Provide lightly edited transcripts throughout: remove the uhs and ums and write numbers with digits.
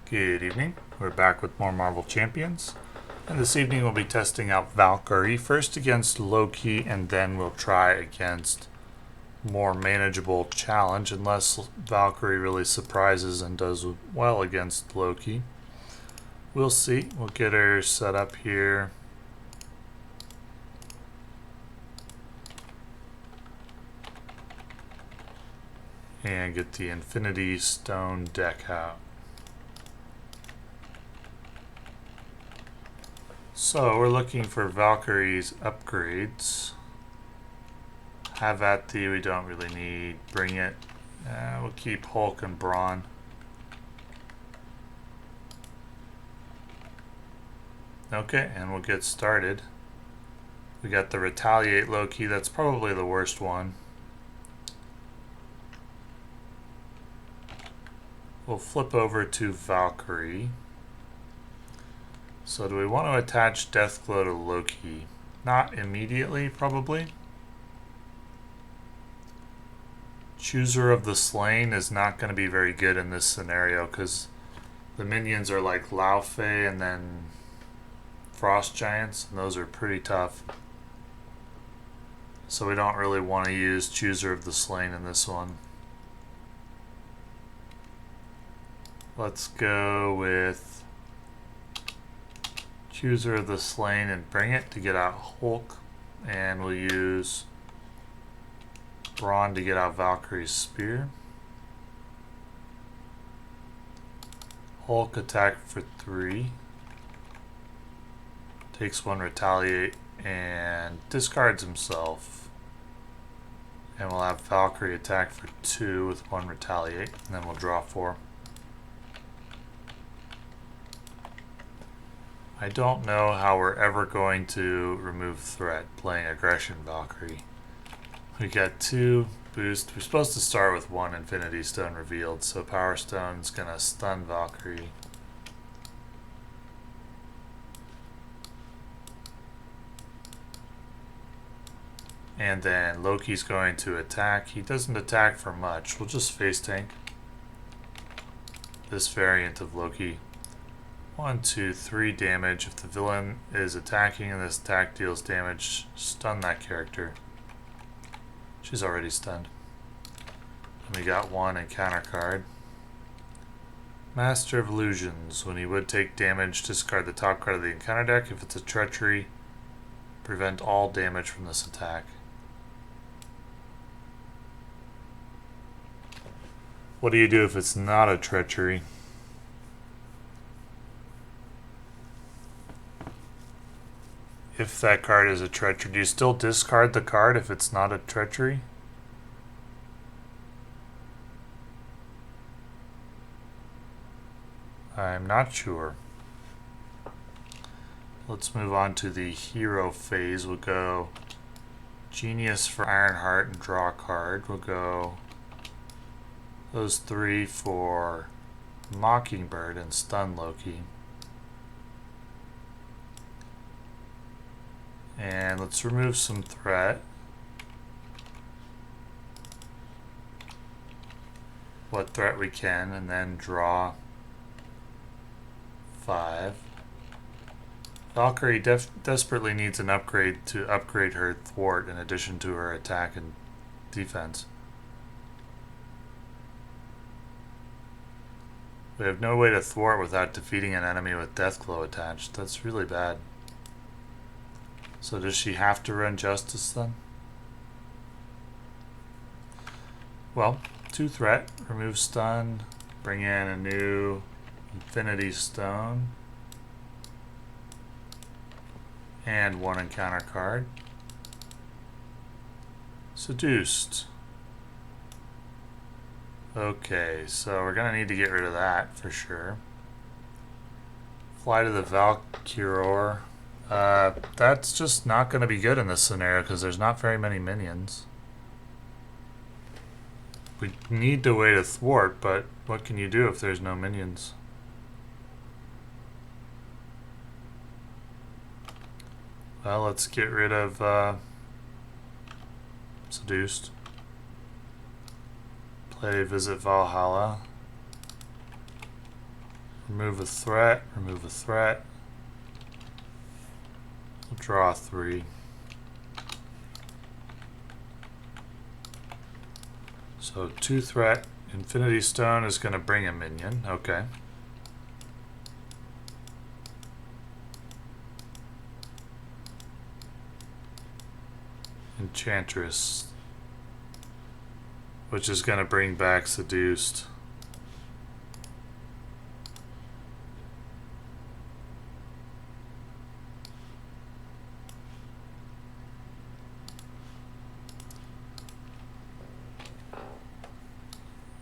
Good evening. We're back with more Marvel Champions. And this evening we'll be testing out Valkyrie first against Loki, and then we'll try against more manageable challenge unless Valkyrie really surprises and does well against Loki. We'll see. We'll get her set up here. And get the Infinity Stone deck out. So we're looking for Valkyrie's upgrades. Have at thee, we don't really need. Bring it. We'll keep Hulk and Brawn. Okay, and we'll get started. We got the Retaliate Loki, that's probably the worst one. We'll flip over to Valkyrie. So do we want to attach Deathglow to Loki? Not immediately, probably. Chooser of the Slain is not going to be very good in this scenario because the minions are like Laufey and then Frost Giants, and those are pretty tough. So we don't really want to use Chooser of the Slain in this one. Let's go with Chooser of the Slain and bring it to get out Hulk, and we'll use Brawn to get out Valkyrie's Spear. Hulk attack for 3. Takes 1 Retaliate and discards himself. And we'll have Valkyrie attack for 2 with 1 Retaliate, and then we'll draw 4. I don't know how we're ever going to remove threat playing Aggression Valkyrie. We got 2 boost. We're supposed to start with 1 Infinity Stone revealed, so Power Stone's gonna stun Valkyrie. And then Loki's going to attack. He doesn't attack for much. We'll just face tank this variant of Loki. 1, 2, 3 damage. If the villain is attacking and this attack deals damage, stun that character. She's already stunned. And we got 1 encounter card. Master of Illusions. When he would take damage, discard the top card of the encounter deck. If it's a treachery, prevent all damage from this attack. What do you do if it's not a treachery? If that card is a treachery, do you still discard the card if it's not a treachery? I'm not sure. Let's move on to the hero phase. We'll go Genius for Ironheart and draw a card. We'll go those 3 for Mockingbird and stun Loki. And let's remove some threat. What threat we can, and then draw 5. Valkyrie desperately needs an upgrade to upgrade her thwart in addition to her attack and defense. We have no way to thwart without defeating an enemy with Deathglow attached. That's really bad. So does she have to run Justice then? Well, 2 threat, remove stun, bring in a new Infinity Stone, and 1 encounter card. Seduced. Okay, so we're gonna need to get rid of that for sure. Fly to the Valkyrie. That's just not going to be good in this scenario because there's not very many minions. We need to way to thwart, but what can you do if there's no minions? Well, let's get rid of Seduced. Play Visit Valhalla. Remove a threat, remove a threat. We'll draw 3. So 2 threat. Infinity Stone is going to bring a minion. Okay. Enchantress, which is going to bring back Seduced.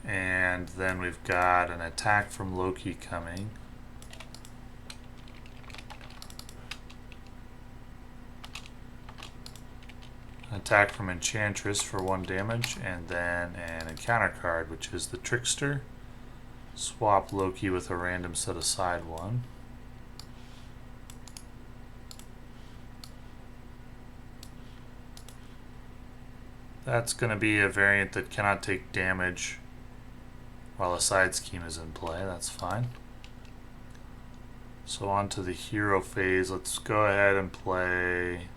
And then we've got an attack from Loki coming. Attack from Enchantress for 1 damage, and then an encounter card, which is the Trickster. Swap Loki with a random set aside 1. That's going to be a variant that cannot take damage while a side scheme is in play. That's fine. So on to the hero phase. Let's go ahead and play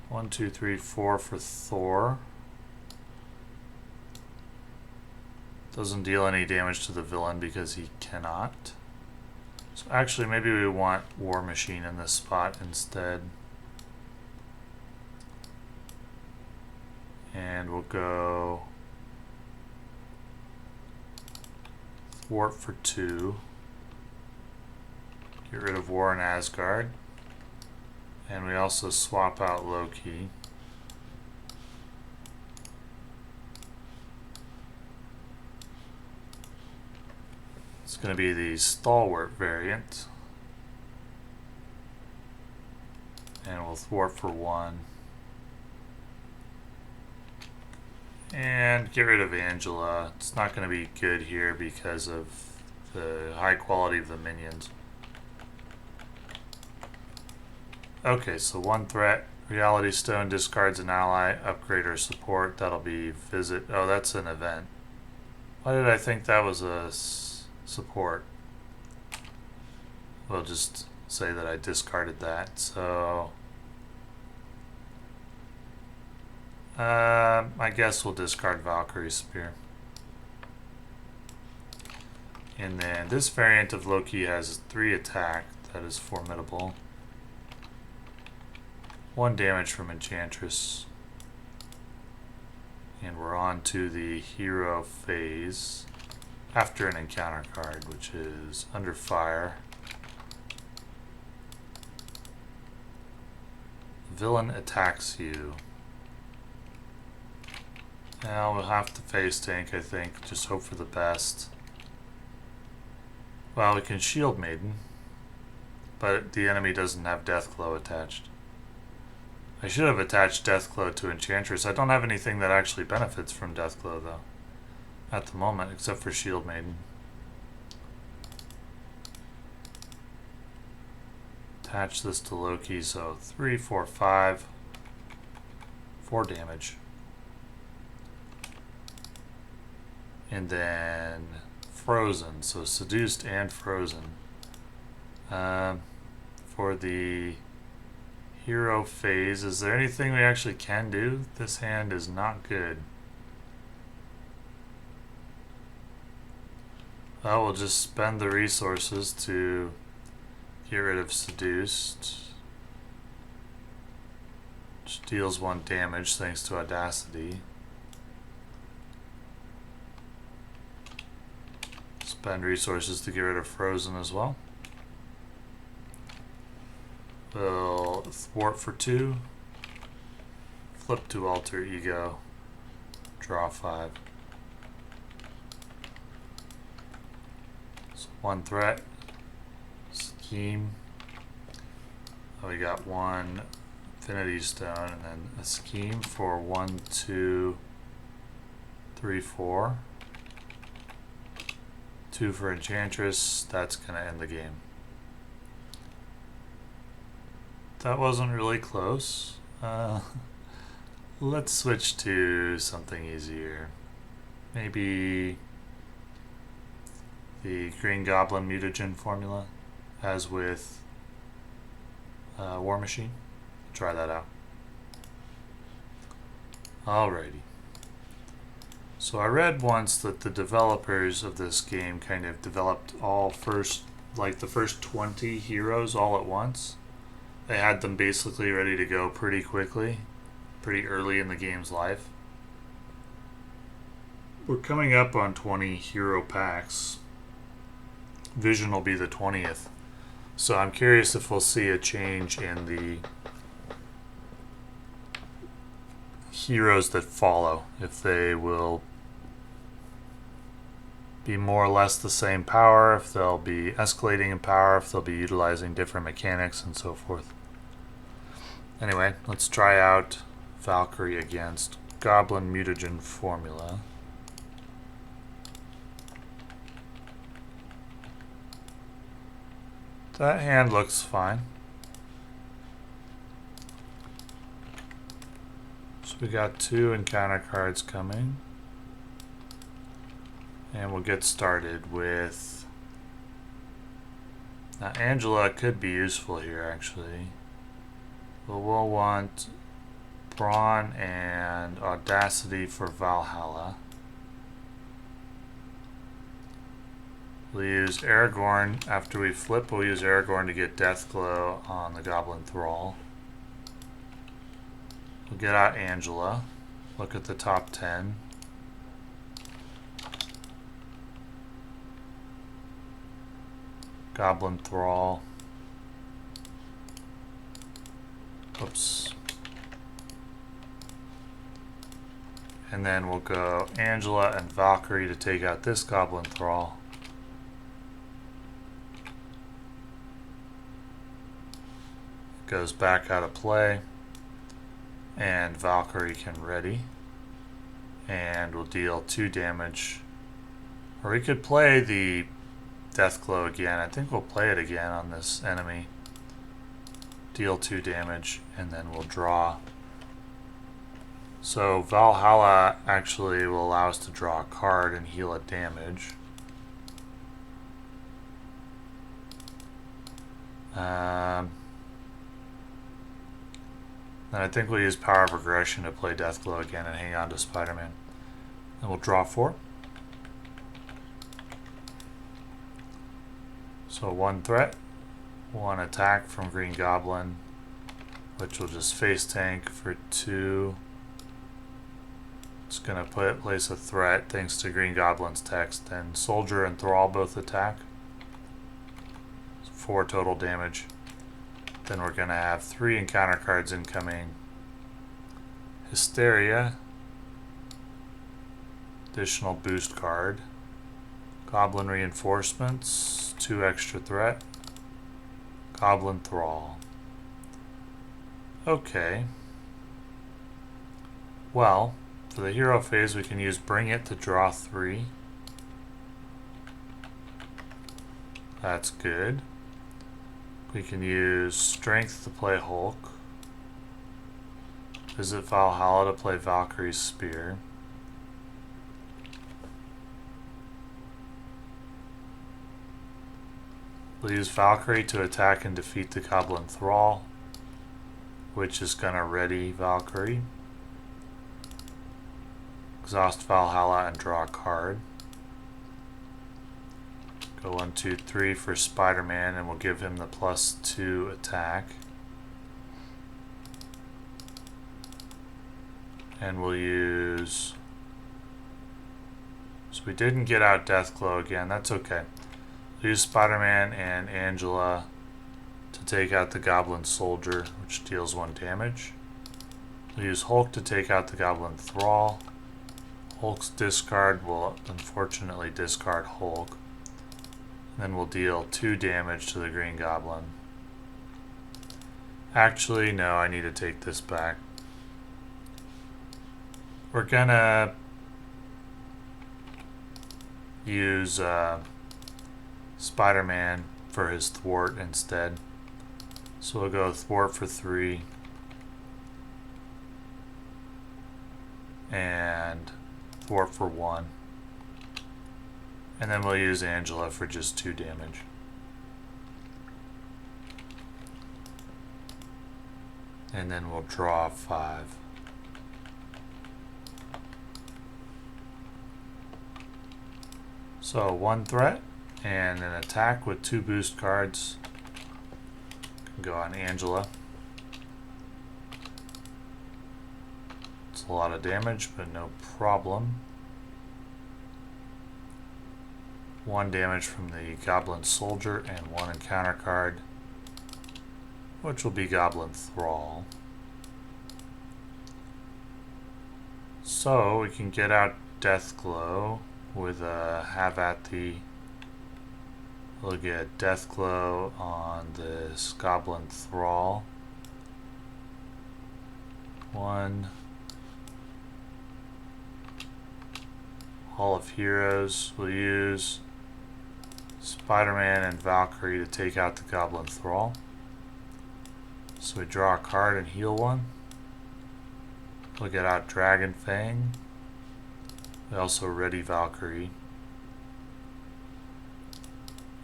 1, 2, 3, 4 for Thor. Doesn't deal any damage to the villain because he cannot. So actually maybe we want War Machine in this spot instead. And we'll go Thwart for 2. Get rid of War in Asgard. And we also swap out Loki. It's going to be the Stalwart variant. And we'll thwart for 1. And get rid of Angela. It's not going to be good here because of the high quality of the minions. Okay, so 1 threat. Reality Stone discards an ally, upgrade or support. That'll be visit. Oh, that's an event. Why did I think that was a support? We'll just say that I discarded that. So I guess we'll discard Valkyrie Spear. And then this variant of Loki has 3 attack. That is formidable. 1 damage from Enchantress. And we're on to the hero phase after an encounter card, which is Under Fire. Villain attacks you. Now we'll have to face tank, I think. Just hope for the best. Well, we can Shield Maiden, but the enemy doesn't have Deathglow attached. I should have attached Deathglow to Enchantress. I don't have anything that actually benefits from Deathglow, though, at the moment, except for Shield Maiden. Attach this to Loki, so 3, 4, 5. 4 damage. And then Frozen, so Seduced and Frozen. For the hero phase, is there anything we actually can do? This hand is not good. Well, we'll just spend the resources to get rid of Seduced. Which deals 1 damage thanks to Audacity. Spend resources to get rid of Frozen as well. We'll thwart for 2. Flip to Alter Ego. Draw 5. So 1 threat. Scheme. Oh, we got 1 Infinity Stone and then a scheme for 1, 2, 3, 4. 2 for Enchantress. That's going to end the game. That wasn't really close. Let's switch to something easier. Maybe the Green Goblin mutagen formula, as with War Machine. Try that out. Alrighty. So I read once that the developers of this game kind of developed the first 20 heroes all at once. They had them basically ready to go pretty quickly, pretty early in the game's life. We're coming up on 20 hero packs. Vision will be the 20th. So I'm curious if we'll see a change in the heroes that follow. If they will be more or less the same power, if they'll be escalating in power, if they'll be utilizing different mechanics and so forth. Anyway, let's try out Valkyrie against Goblin mutagen formula. That hand looks fine. So we got 2 encounter cards coming. And we'll get started with... Now Angela could be useful here actually. But we'll want Brawn and Audacity for Valhalla. We'll use Aragorn. After we flip, we'll use Aragorn to get Deathglow on the Goblin Thrall. We'll get out Angela. Look at the top 10. Goblin Thrall. Oops. And then we'll go Angela and Valkyrie to take out this Goblin Thrall. Goes back out of play. And Valkyrie can ready. And we'll deal 2 damage. Or we could play the Deathglow again. I think we'll play it again on this enemy. Deal 2 damage, and then we'll draw. So Valhalla actually will allow us to draw a card and heal a damage. Then I think we'll use Power of Aggression to play Deathglow again and hang on to Spider-Man. And we'll draw 4. So 1 threat, 1 attack from Green Goblin, which will just face tank for 2. It's going to place a threat thanks to Green Goblin's text. Then Soldier and Thrall both attack. 4 total damage. Then we're going to have 3 encounter cards incoming. Hysteria. Additional boost card. Goblin Reinforcements. 2 extra threat. Goblin Thrall. Okay. Well, for the hero phase we can use Bring It to draw 3. That's good. We can use Strength to play Hulk. Visit Valhalla to play Valkyrie's Spear. We'll use Valkyrie to attack and defeat the Goblin Thrall, which is going to ready Valkyrie. Exhaust Valhalla and draw a card. Go 1, 2, 3 for Spider-Man, and we'll give him the +2 attack. And we'll use... So we didn't get out Deathglow again, that's okay. We'll use Spider-Man and Angela to take out the Goblin Soldier, which deals 1 damage. We'll use Hulk to take out the Goblin Thrall. Hulk's discard will unfortunately discard Hulk. And then we'll deal 2 damage to the Green Goblin. Actually, no, I need to take this back. We're gonna use Spider-Man for his thwart instead. So we'll go thwart for 3. And thwart for 1. And then we'll use Angela for just 2 damage. And then we'll draw 5. So 1 threat and an attack with 2 boost cards. Can go on Angela. It's a lot of damage, but no problem. 1 damage from the Goblin Soldier and 1 encounter card, which will be Goblin Thrall. So we can get out Deathglow with a have at the. We'll get Deathglow on this Goblin Thrall. 1. Hall of Heroes. We'll use Spider-Man and Valkyrie to take out the Goblin Thrall. So we draw a card and heal 1. We'll get out Dragon Fang. We also ready Valkyrie.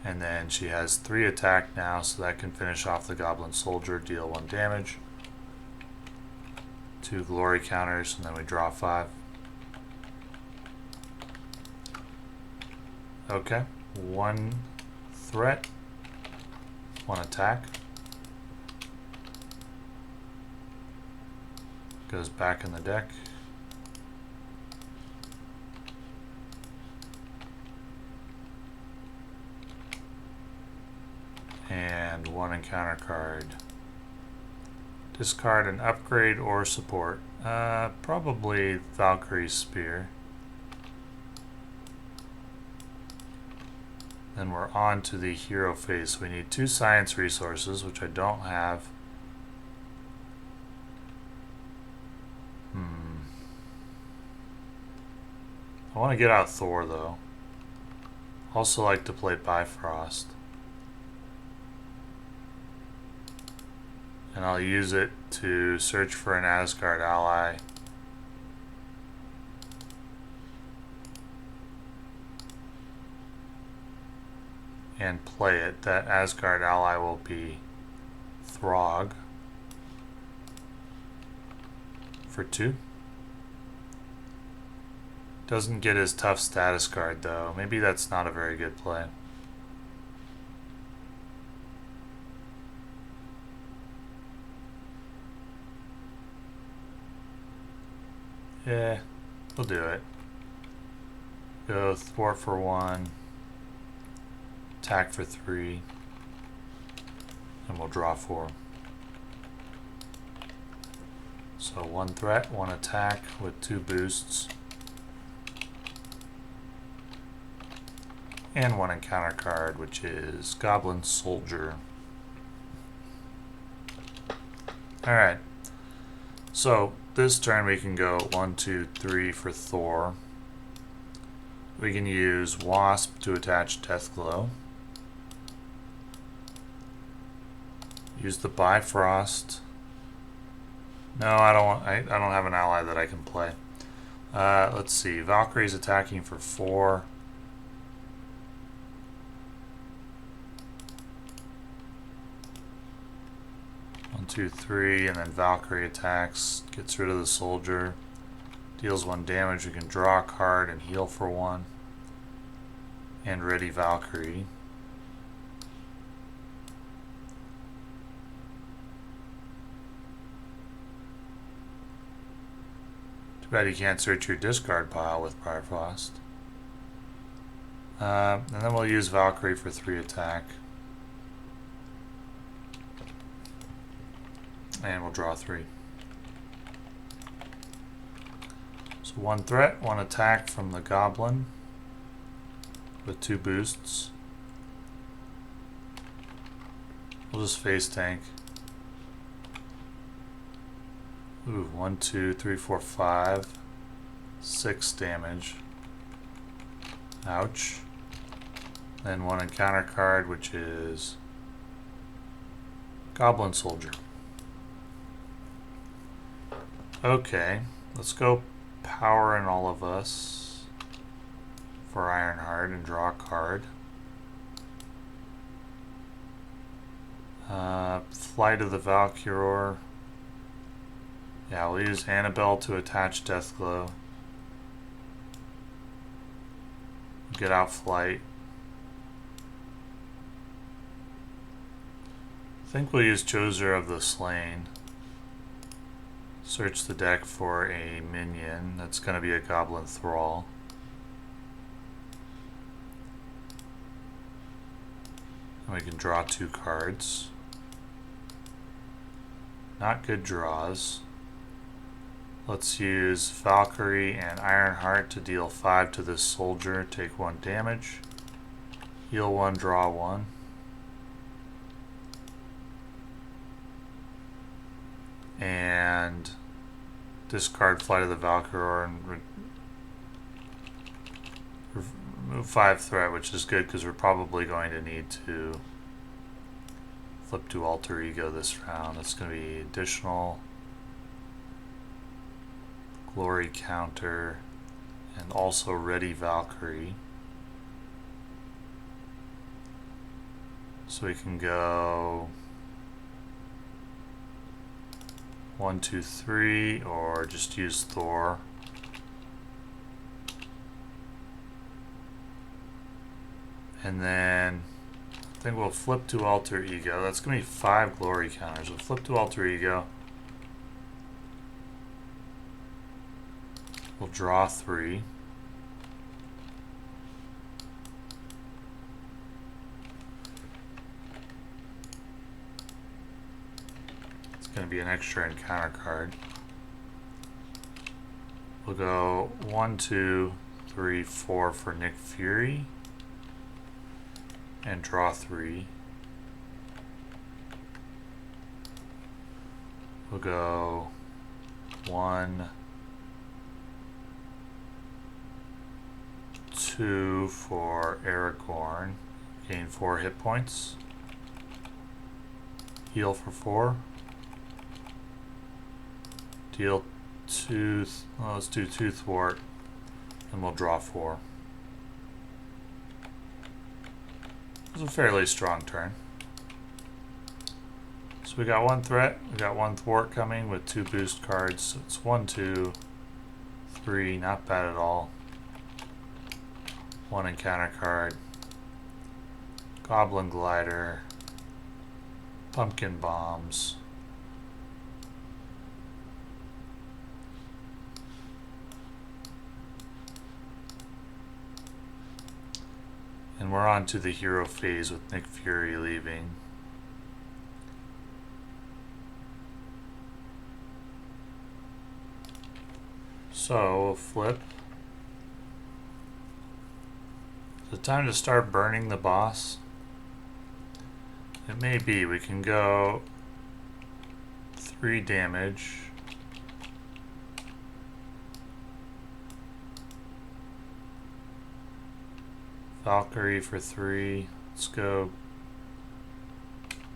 And then she has 3 attack now, so that can finish off the Goblin Soldier, deal 1 damage. 2 glory counters, and then we draw 5. Okay, 1 threat, 1 attack. Goes back in the deck. And 1 encounter card. Discard an upgrade or support. Probably Valkyrie's Spear. Then we're on to the hero phase. We need 2 science resources, which I don't have. I want to get out Thor, though. Also like to play Bifrost. And I'll use it to search for an Asgard ally. And play it. That Asgard ally will be Throg. For 2. Doesn't get his tough status card though. Maybe that's not a very good play. Yeah, we'll do it. Go thwart for 1. Attack for 3. And we'll draw 4. So 1 threat, 1 attack with 2 boosts. And 1 encounter card, which is Goblin Soldier. Alright. So this turn we can go 1, 2, 3 for Thor. We can use Wasp to attach Deathglow. Use the Bifrost. No, I don't have an ally that I can play. Let's see. Valkyrie's attacking for 4. One, 2, 3, and then Valkyrie attacks, gets rid of the soldier, deals 1 damage. We can draw a card and heal for 1. And ready Valkyrie. Too bad you can't search your discard pile with Bifrost. And then we'll use Valkyrie for 3 attack. And we'll draw 3. So 1 threat, 1 attack from the Goblin with 2 boosts. We'll just face tank. Ooh, 1, 2, 3, 4, 5. 6 damage. Ouch. Then 1 encounter card, which is Goblin Soldier. Okay, let's go power in all of us for Ironheart and draw a card. Flight of the Valkyrie. Yeah, we'll use Annabelle to attach Deathglow. Get out Flight. I think we'll use Choser of the Slain. Search the deck for a minion. That's going to be a Goblin Thrall. And we can draw 2 cards. Not good draws. Let's use Valkyrie and Ironheart to deal 5 to this soldier. Take 1 damage. Heal 1, draw 1. And discard Flight of the Valkyrie and remove 5 threat, which is good because we're probably going to need to flip to Alter Ego this round. That's going to be additional glory counter and also ready Valkyrie. So we can go 1, 2, 3, or just use Thor. And then I think we'll flip to Alter Ego. That's going to be 5 glory counters. We'll flip to Alter Ego. We'll draw 3. It's going to be an extra encounter card. We'll go 1, 2, 3, 4 for Nick Fury. And draw 3. We'll go 1, 2 for Aragorn. Gain 4 hit points. Heal for 4. Deal 2. Well, let's do 2 thwart. And we'll draw 4. It was a fairly strong turn. So we got 1 threat, we got 1 thwart coming with 2 boost cards. So it's 1, 2, 3, not bad at all. 1 encounter card. Goblin Glider. Pumpkin Bombs. And we're on to the hero phase with Nick Fury leaving. So we'll flip. Is it time to start burning the boss? It may be. We can go 3 damage. Valkyrie for 3. Let's go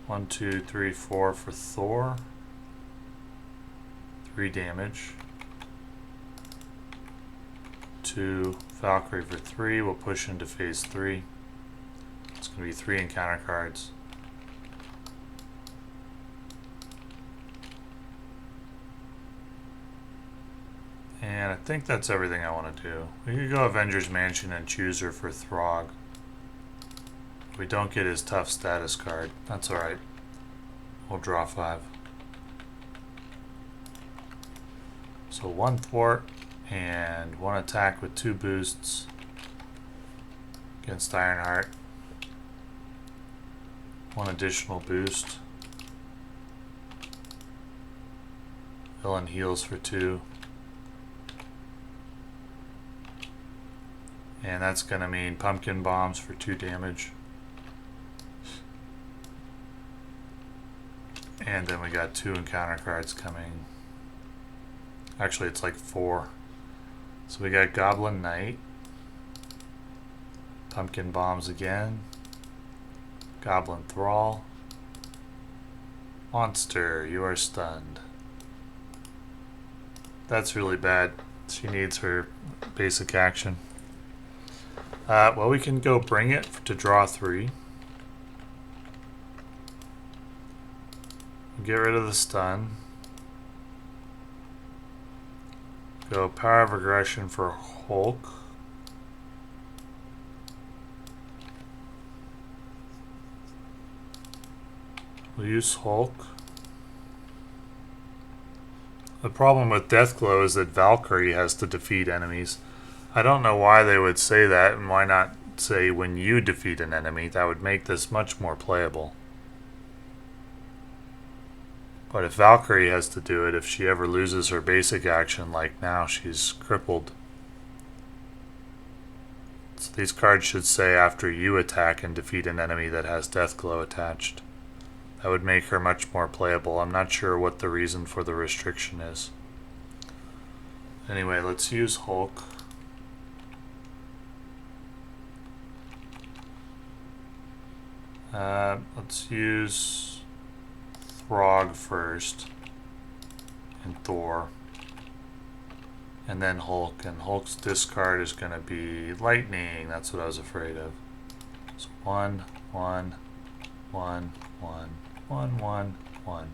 1, 2, 3, 4 for Thor. 3 damage. 2 Valkyrie for 3. We'll push into phase 3. It's going to be 3 encounter cards. And I think that's everything I want to do. We could go Avengers Mansion and Chooser for Throg. We don't get his tough status card. That's alright. We'll draw 5. So 1 thwart and 1 attack with 2 boosts against Ironheart. 1 additional boost. Villain heals for 2. And that's going to mean Pumpkin Bombs for 2 damage. And then we got 2 encounter cards coming. Actually, it's like 4. So we got Goblin Knight. Pumpkin Bombs again. Goblin Thrall. Monster, you are stunned. That's really bad. She needs her basic action. Well, we can go bring it to draw 3. Get rid of the stun. Go power of aggression for Hulk. We'll use Hulk. The problem with Deathglow is that Valkyrie has to defeat enemies. I don't know why they would say that, and why not say when you defeat an enemy. That would make this much more playable. But if Valkyrie has to do it, if she ever loses her basic action, like now, she's crippled. So these cards should say after you attack and defeat an enemy that has Deathglow attached. That would make her much more playable. I'm not sure what the reason for the restriction is. Anyway, let's use Hulk. Let's use Throg first, and Thor, and then Hulk. And Hulk's discard is going to be Lightning. That's what I was afraid of. So 1, 1, 1, 1, 1, 1, 1.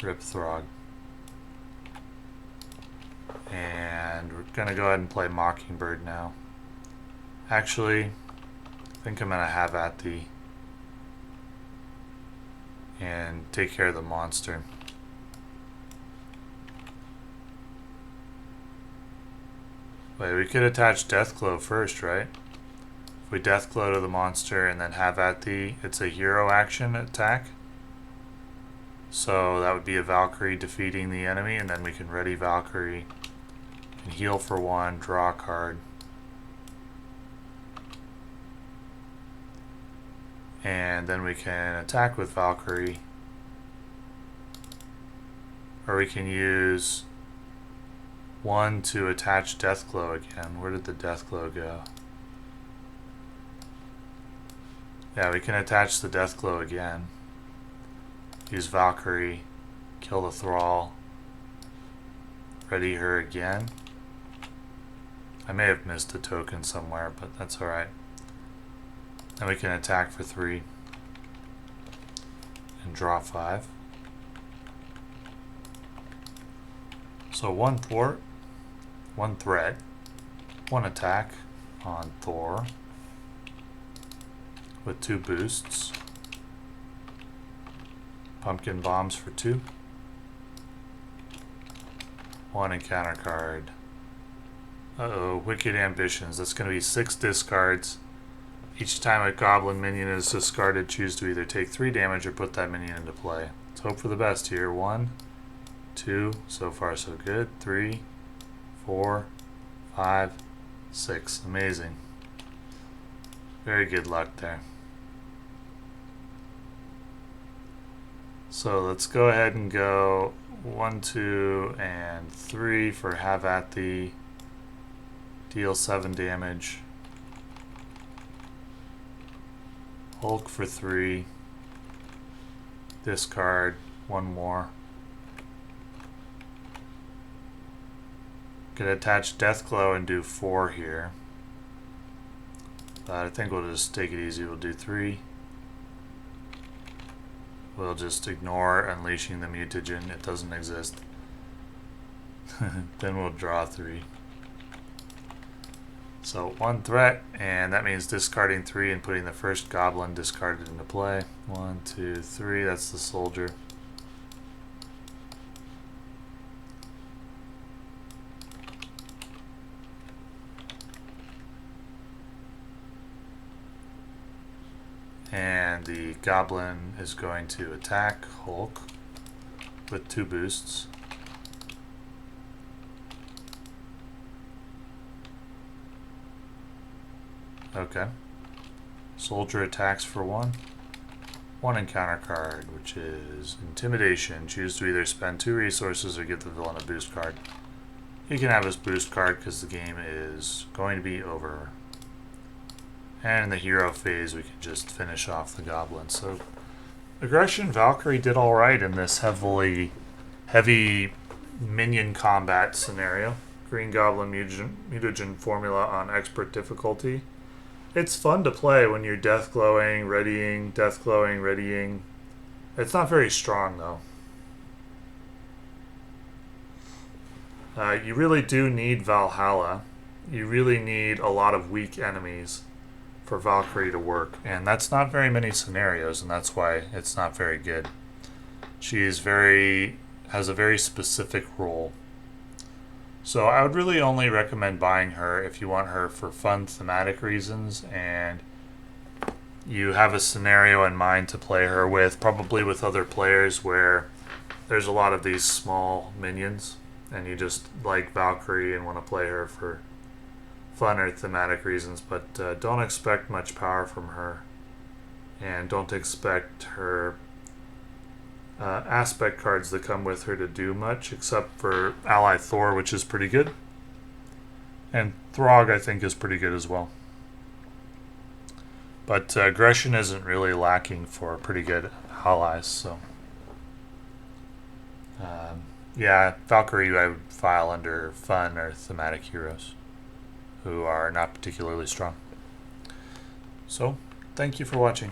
Rip Throg. And we're going to go ahead and play Mockingbird now. Actually, I think I'm going to have at the and take care of the monster. Wait, we could attach Deathglow first, right? If we Deathglow to the monster and then have at the, it's a hero action attack. So that would be a Valkyrie defeating the enemy, and then we can ready Valkyrie and heal for 1, draw a card. And then we can attack with Valkyrie. Or we can use 1 to attach Deathglow again. Where did the Deathglow go? Yeah, we can attach the Deathglow again. Use Valkyrie, kill the Thrall, ready her again. I may have missed a token somewhere, but that's alright. Then we can attack for 3 and draw 5. So 1 thwart, 1 threat, 1 attack on Thor with 2 boosts. Pumpkin bombs for 2. 1 encounter card. Uh-oh, Wicked Ambitions. That's going to be 6 discards. Each time a goblin minion is discarded, choose to either take 3 damage or put that minion into play. Let's hope for the best here. 1, 2, so far so good. 3, 4, 5, 6. Amazing. Very good luck there. So let's go ahead and go 1, 2, and 3 for have at the deal 7 damage. Hulk for 3. Discard 1 more. Could attach Deathglow and do 4 here. But I think we'll just take it easy. We'll do 3. We'll just ignore unleashing the mutagen. It doesn't exist. Then we'll draw 3. So 1 threat, and that means discarding 3 and putting the first goblin discarded into play. 1, 2, 3. That's the soldier. And the goblin is going to attack Hulk with 2 boosts. Okay. Soldier attacks for 1. 1 encounter card, which is Intimidation. Choose to either spend 2 resources or give the villain a boost card. He can have his boost card because the game is going to be over. And in the hero phase, we can just finish off the goblin. So, Aggression Valkyrie did alright in this heavy minion combat scenario. Green Goblin mutagen formula on expert difficulty. It's fun to play when you're death glowing, readying, death glowing, readying. It's not very strong though. You really do need Valhalla. You really need a lot of weak enemies for Valkyrie to work, and that's not very many scenarios, and that's why it's not very good. She's has a very specific role. So I would really only recommend buying her if you want her for fun thematic reasons and you have a scenario in mind to play her with, probably with other players where there's a lot of these small minions and you just like Valkyrie and want to play her for fun or thematic reasons, but don't expect much power from her and don't expect her aspect cards that come with her to do much, except for Ally Thor, which is pretty good. And Throg, I think, is pretty good as well. But aggression isn't really lacking for pretty good allies, so... yeah, Valkyrie I would file under fun or thematic heroes who are not particularly strong. So, thank you for watching.